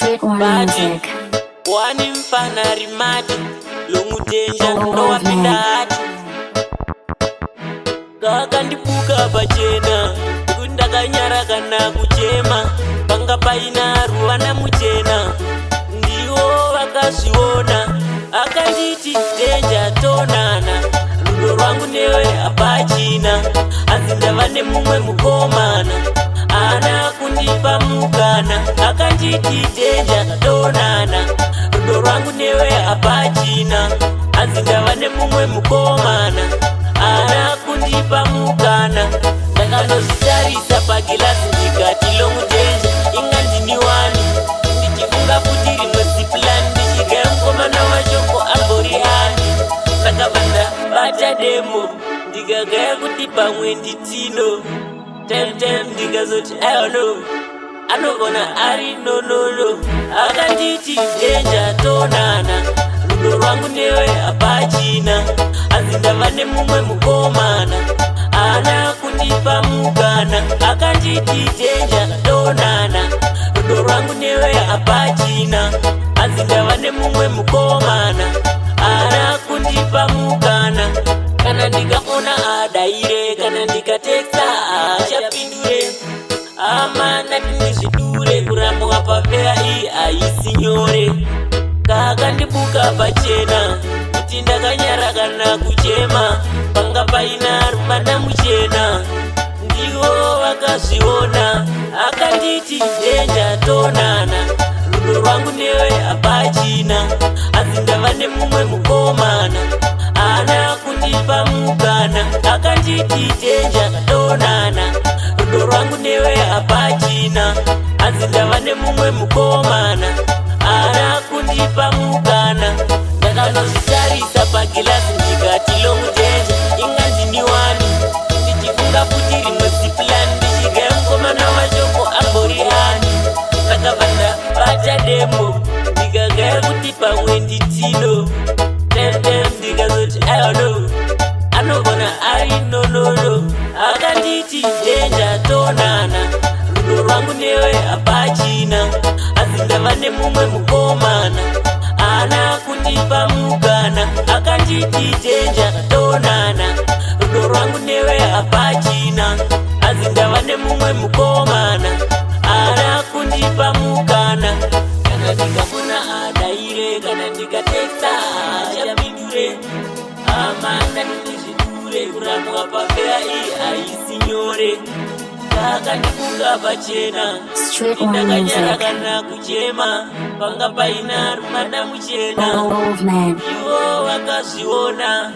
Bati wani mfana rimati longu tenja ndo wapinda hati kaka ndibuka pachena kundaka nyara kana kuchema panga paina ruwana muchena ndiwo vakazviona akanditi tenja tonana rudo rwangu newe apachina asi ndava nemumwe mukomana ana kundipa mukana akanditi tenja tonana rudo rwangu newe apachina asi ndava nemumwe mukomana ana kundipa mukana ndakandozvitarisa pagilasi ndikati longu tenja ingandini wani ndichifunga kuti rimwe ziplani ndichigaya mukomana wachoko ambori hani ndakavanda bata demo ndikagaya kuti pamwe nditino time ndikazoti ayono anogona ari nonono akanditi tenja tonana rudo rwangu newe apachina asi ndava nemumwe mukomana ana kundipa mukana akanditi tenja tonana rudo rwangu newe apachina asi ndava nemumwe mukomana ana kundipa mukana kana ndikaona adaire kana ndikateksa achapindure amana tindizvidure kurambwa papera iyi haisi nyore kakandibuka pachena kuti ndakanyara kana kuchema panga paina rumana muchena ndivo vakazviona akanditi tenja tonana rudo rwangu newe apachina asi ndava nemumwe mukomana ana kundipa mukana akanditi tenja tonana rudo rwangu newe apachina asi ndava nemumwe mukomana ana kundipa mukana ndakanozvitarisa pagilasi ndikati longu tenja ingandini wani ndichifunga kuti rimwe ziplani ndichigaya mukomana wachoko ambori hani ndakavanda bata demo ndikagaya kuti pamwe nditino ndikazoti ayono anogona ari nonono akanditi tenja tonana rudo rwangu newe apachina asi ndava nemumwe mukomana ana kundipa mukana akanditi tenja tonana rudo rwangu newe apachina asi ndava nemumwe mukomana ana kundipa mukana kana ndikafuna adaire kana ndikateksa achapindure amanda ndizvidure kurambwa papera iyi haisi nyore kakandibuka pachena indakanyara kana kuchema panga paina rumana muchena ivo vakazviona